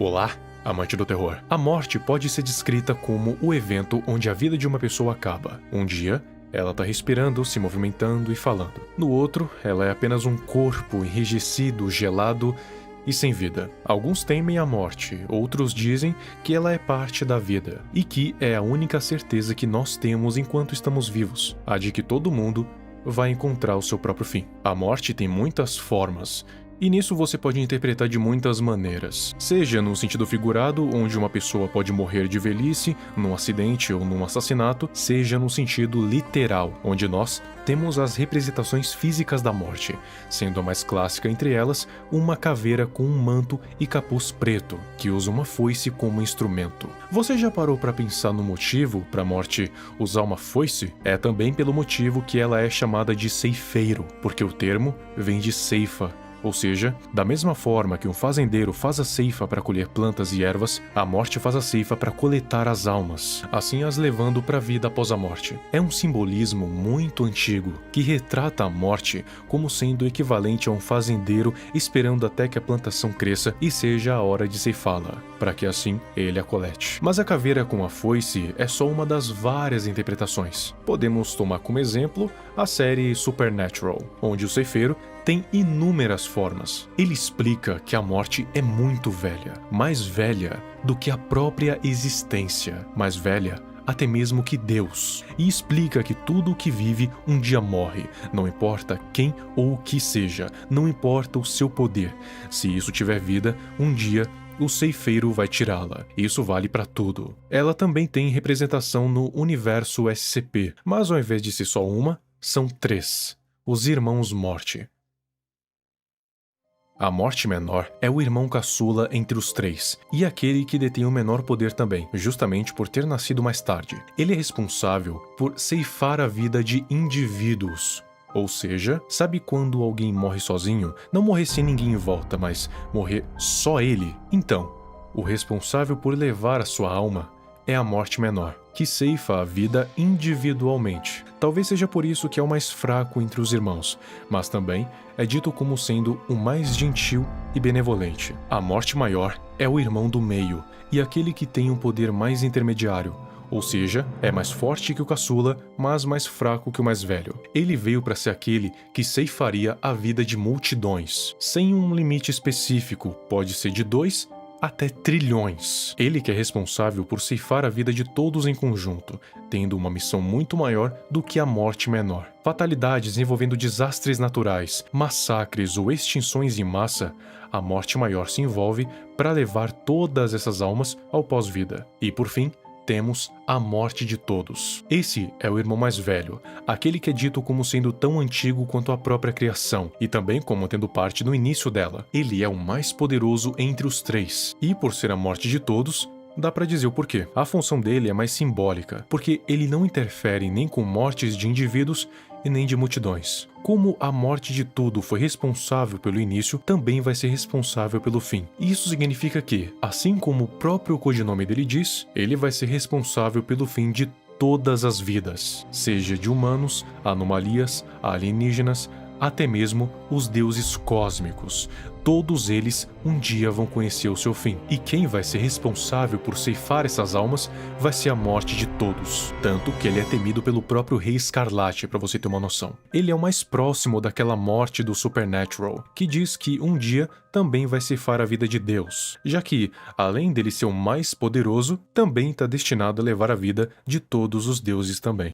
Olá, amante do terror. A morte pode ser descrita como o evento onde a vida de uma pessoa acaba. Um dia, ela está respirando, se movimentando e falando. No outro, ela é apenas um corpo enrijecido, gelado e sem vida. Alguns temem a morte, outros dizem que ela é parte da vida e que é a única certeza que nós temos enquanto estamos vivos, a de que todo mundo vai encontrar o seu próprio fim. A morte tem muitas formas, e nisso você pode interpretar de muitas maneiras. Seja no sentido figurado, onde uma pessoa pode morrer de velhice, num acidente ou num assassinato, seja no sentido literal, onde nós temos as representações físicas da morte, sendo a mais clássica entre elas uma caveira com um manto e capuz preto, que usa uma foice como instrumento. Você já parou para pensar no motivo para a morte usar uma foice? É também pelo motivo que ela é chamada de ceifeiro, porque o termo vem de ceifa. Ou seja, da mesma forma que um fazendeiro faz a ceifa para colher plantas e ervas, a morte faz a ceifa para coletar as almas, assim as levando para a vida após a morte. É um simbolismo muito antigo, que retrata a morte como sendo equivalente a um fazendeiro esperando até que a plantação cresça e seja a hora de ceifá-la, para que assim ele a colete. Mas a caveira com a foice é só uma das várias interpretações. Podemos tomar como exemplo a série Supernatural, onde o ceifeiro tem inúmeras formas. Ele explica que a morte é muito velha, mais velha do que a própria existência, mais velha até mesmo que Deus, e explica que tudo o que vive um dia morre, não importa quem ou o que seja, não importa o seu poder. Se isso tiver vida, um dia o ceifeiro vai tirá-la. Isso vale para tudo. Ela também tem representação no universo SCP, mas ao invés de ser só uma, são 3. Os Irmãos Morte. A morte menor é o irmão caçula entre os 3, e aquele que detém o menor poder também, justamente por ter nascido mais tarde. Ele é responsável por ceifar a vida de indivíduos. Ou seja, sabe quando alguém morre sozinho? Não morrer sem ninguém em volta, mas morrer só ele? Então, o responsável por levar a sua alma é a morte menor, que ceifa a vida individualmente. Talvez seja por isso que é o mais fraco entre os irmãos, mas também é dito como sendo o mais gentil e benevolente. A morte maior é o irmão do meio, e aquele que tem um poder mais intermediário, ou seja, é mais forte que o caçula, mas mais fraco que o mais velho. Ele veio para ser aquele que ceifaria a vida de multidões, sem um limite específico, pode ser de 2 até trilhões. Ele que é responsável por ceifar a vida de todos em conjunto, tendo uma missão muito maior do que a morte menor. Fatalidades envolvendo desastres naturais, massacres ou extinções em massa, a morte maior se envolve para levar todas essas almas ao pós-vida. E por fim, temos a morte de todos. Esse é o irmão mais velho, aquele que é dito como sendo tão antigo quanto a própria criação, e também como tendo parte no início dela. Ele é o mais poderoso entre os 3, e por ser a morte de todos, dá pra dizer o porquê. A função dele é mais simbólica, porque ele não interfere nem com mortes de indivíduos e nem de multidões. Como a morte de tudo foi responsável pelo início, também vai ser responsável pelo fim. Isso significa que, assim como o próprio codinome dele diz, ele vai ser responsável pelo fim de todas as vidas, seja de humanos, anomalias, alienígenas, até mesmo os deuses cósmicos. Todos eles um dia vão conhecer o seu fim. E quem vai ser responsável por ceifar essas almas vai ser a morte de todos. Tanto que ele é temido pelo próprio Rei Escarlate, para você ter uma noção. Ele é o mais próximo daquela morte do Supernatural, que diz que um dia também vai ceifar a vida de Deus, já que, além dele ser o mais poderoso, também está destinado a levar a vida de todos os deuses também.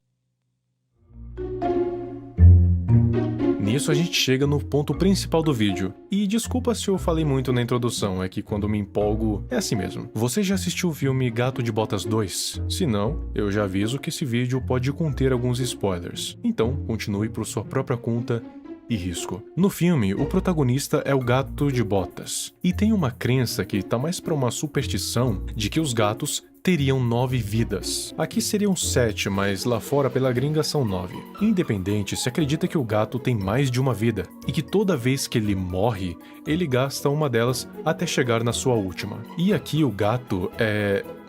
Nisso a gente chega no ponto principal do vídeo. E desculpa se eu falei muito na introdução, é que quando me empolgo é assim mesmo. Você já assistiu o filme Gato de Botas 2? Se não, eu já aviso que esse vídeo pode conter alguns spoilers. Então, continue por sua própria conta e risco. No filme, o protagonista é o Gato de Botas. E tem uma crença que tá mais pra uma superstição de que os gatos teriam 9 vidas. Aqui seriam 7, mas lá fora pela gringa são 9. Independente, se acredita que o gato tem mais de uma vida, e que toda vez que ele morre, ele gasta uma delas até chegar na sua última. E aqui o gato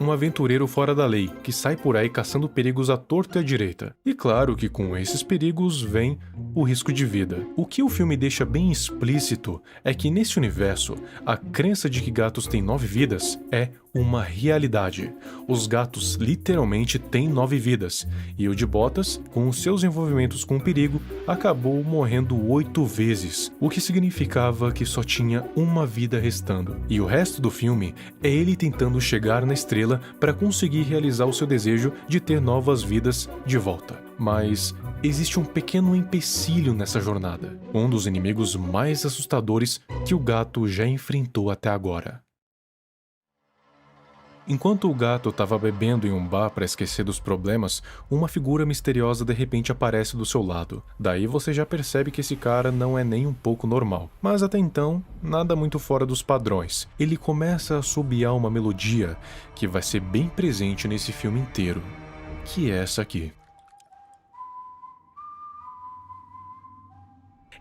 um aventureiro fora da lei, que sai por aí caçando perigos à torta e à direita. E claro que com esses perigos vem o risco de vida. O que o filme deixa bem explícito é que nesse universo, a crença de que gatos têm 9 vidas é uma realidade. Os gatos literalmente têm 9 vidas, e o de Botas, com os seus envolvimentos com o perigo, acabou morrendo 8 vezes, o que significava que só tinha uma vida restando. E o resto do filme é ele tentando chegar na estrela para conseguir realizar o seu desejo de ter novas vidas de volta. Mas existe um pequeno empecilho nessa jornada, um dos inimigos mais assustadores que o gato já enfrentou até agora. Enquanto o gato estava bebendo em um bar para esquecer dos problemas, uma figura misteriosa de repente aparece do seu lado. Daí você já percebe que esse cara não é nem um pouco normal. Mas até então, nada muito fora dos padrões. Ele começa a assobiar uma melodia que vai ser bem presente nesse filme inteiro, que é essa aqui.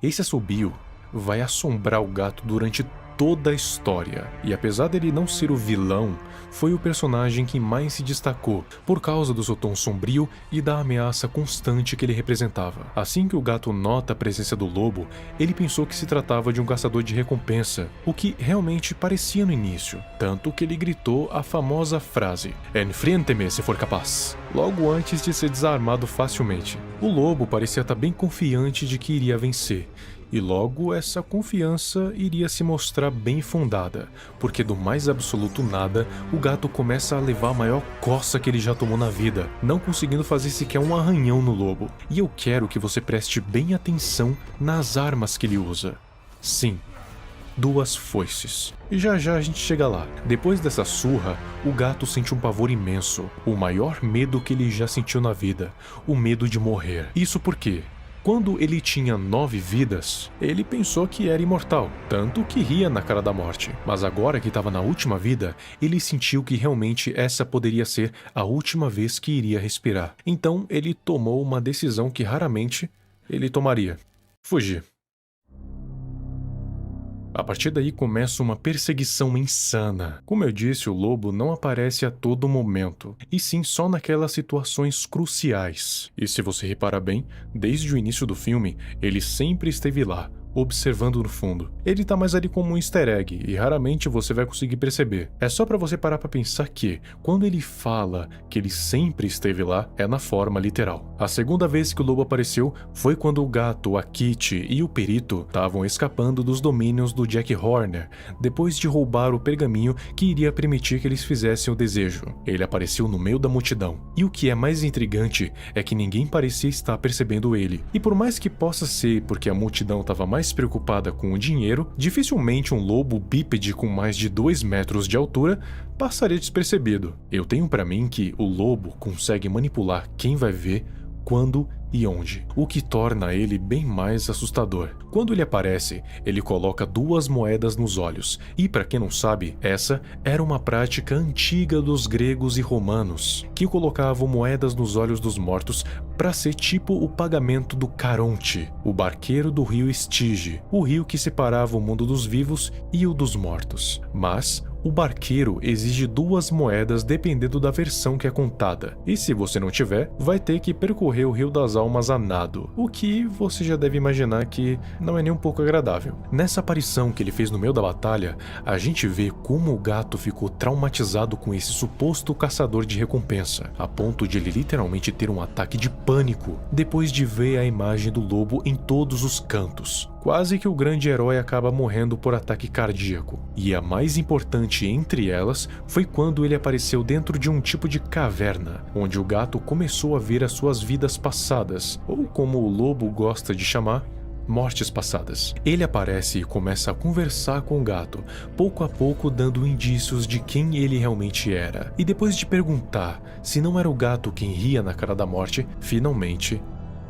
Esse assobio vai assombrar o gato durante toda a história, e apesar dele não ser o vilão, foi o personagem que mais se destacou por causa do seu tom sombrio e da ameaça constante que ele representava. Assim que o gato nota a presença do lobo, ele pensou que se tratava de um caçador de recompensa, o que realmente parecia no início, tanto que ele gritou a famosa frase "Enfrente-me se for capaz", logo antes de ser desarmado facilmente. O lobo parecia estar bem confiante de que iria vencer, e logo essa confiança iria se mostrar bem fundada, porque do mais absoluto nada, o gato começa a levar a maior coça que ele já tomou na vida, não conseguindo fazer sequer um arranhão no lobo. E eu quero que você preste bem atenção nas armas que ele usa. Sim, 2 foices. E já já a gente chega lá. Depois dessa surra, o gato sente um pavor imenso, o maior medo que ele já sentiu na vida, o medo de morrer. Isso porque quando ele tinha 9 vidas, ele pensou que era imortal, tanto que ria na cara da morte. Mas agora que estava na última vida, ele sentiu que realmente essa poderia ser a última vez que iria respirar. Então ele tomou uma decisão que raramente ele tomaria: fugir. A partir daí começa uma perseguição insana. Como eu disse, o lobo não aparece a todo momento, e sim só naquelas situações cruciais. E se você reparar bem, desde o início do filme, ele sempre esteve lá, observando no fundo. Ele tá mais ali como um easter egg, e raramente você vai conseguir perceber. É só pra você parar pra pensar que, quando ele fala que ele sempre esteve lá, é na forma literal. A segunda vez que o lobo apareceu foi quando o gato, a Kitty e o perito estavam escapando dos domínios do Jack Horner, depois de roubar o pergaminho que iria permitir que eles fizessem o desejo. Ele apareceu no meio da multidão, e o que é mais intrigante é que ninguém parecia estar percebendo ele. E por mais que possa ser porque a multidão estava mais preocupada com o dinheiro, dificilmente um lobo bípede com mais de 2 metros de altura passaria despercebido. Eu tenho pra mim que o lobo consegue manipular quem vai ver, quando e onde, o que torna ele bem mais assustador. Quando ele aparece, ele coloca 2 moedas nos olhos, e para quem não sabe, essa era uma prática antiga dos gregos e romanos, que colocavam moedas nos olhos dos mortos para ser tipo o pagamento do Caronte, o barqueiro do rio Estige, o rio que separava o mundo dos vivos e o dos mortos. Mas o barqueiro exige 2 moedas dependendo da versão que é contada, e se você não tiver, vai ter que percorrer o Rio das Almas a nado, o que você já deve imaginar que não é nem um pouco agradável. Nessa aparição que ele fez no meio da batalha, a gente vê como o gato ficou traumatizado com esse suposto caçador de recompensa, a ponto de ele literalmente ter um ataque de pânico depois de ver a imagem do lobo em todos os cantos. Quase que o grande herói acaba morrendo por ataque cardíaco. E a mais importante entre elas foi quando ele apareceu dentro de um tipo de caverna, onde o gato começou a ver as suas vidas passadas, ou como o lobo gosta de chamar, mortes passadas. Ele aparece e começa a conversar com o gato, pouco a pouco dando indícios de quem ele realmente era. E depois de perguntar se não era o gato quem ria na cara da morte, finalmente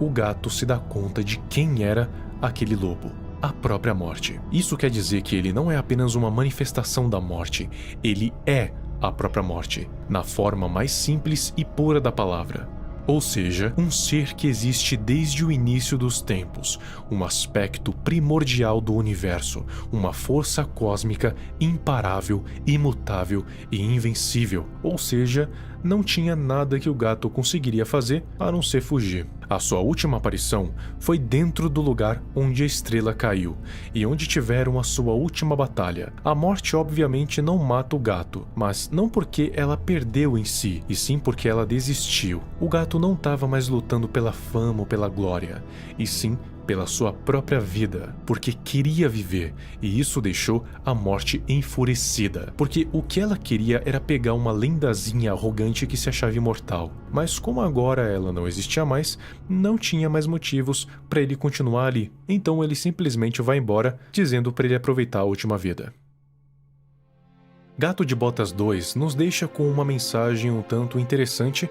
o gato se dá conta de quem era aquele lobo, a própria morte. Isso quer dizer que ele não é apenas uma manifestação da morte, ele é a própria morte, na forma mais simples e pura da palavra. Ou seja, um ser que existe desde o início dos tempos, um aspecto primordial do universo, uma força cósmica imparável, imutável e invencível. Ou seja, não tinha nada que o gato conseguiria fazer a não ser fugir. A sua última aparição foi dentro do lugar onde a estrela caiu e onde tiveram a sua última batalha. A morte obviamente não mata o gato, mas não porque ela perdeu em si, e sim porque ela desistiu. O gato não estava mais lutando pela fama ou pela glória, e sim pela sua própria vida, porque queria viver, e isso deixou a morte enfurecida, porque o que ela queria era pegar uma lendazinha arrogante que se achava imortal. Mas como agora ela não existia mais, não tinha mais motivos para ele continuar ali, então ele simplesmente vai embora, dizendo para ele aproveitar a última vida. Gato de Botas 2 nos deixa com uma mensagem um tanto interessante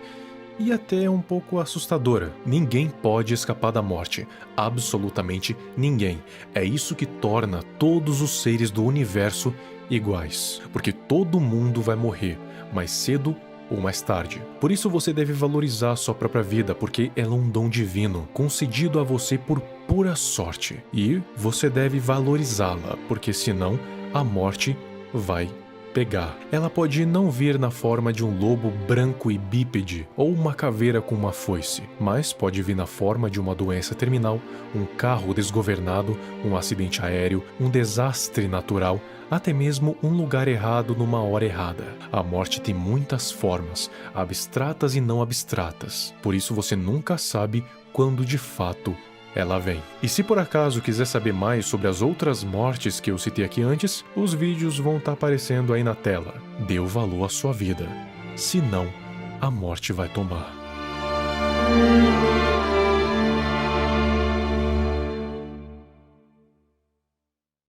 e até um pouco assustadora. Ninguém pode escapar da morte. Absolutamente ninguém. É isso que torna todos os seres do universo iguais. Porque todo mundo vai morrer, mais cedo ou mais tarde. Por isso você deve valorizar a sua própria vida, porque ela é um dom divino, concedido a você por pura sorte. E você deve valorizá-la, porque senão a morte vai pegar. Ela pode não vir na forma de um lobo branco e bípede ou uma caveira com uma foice, mas pode vir na forma de uma doença terminal, um carro desgovernado, um acidente aéreo, um desastre natural, até mesmo um lugar errado numa hora errada. A morte tem muitas formas, abstratas e não abstratas, por isso você nunca sabe quando de fato ela vem. E se por acaso quiser saber mais sobre as outras mortes que eu citei aqui antes, os vídeos vão estar aparecendo aí na tela. Dê o valor à sua vida, senão a morte vai tomar.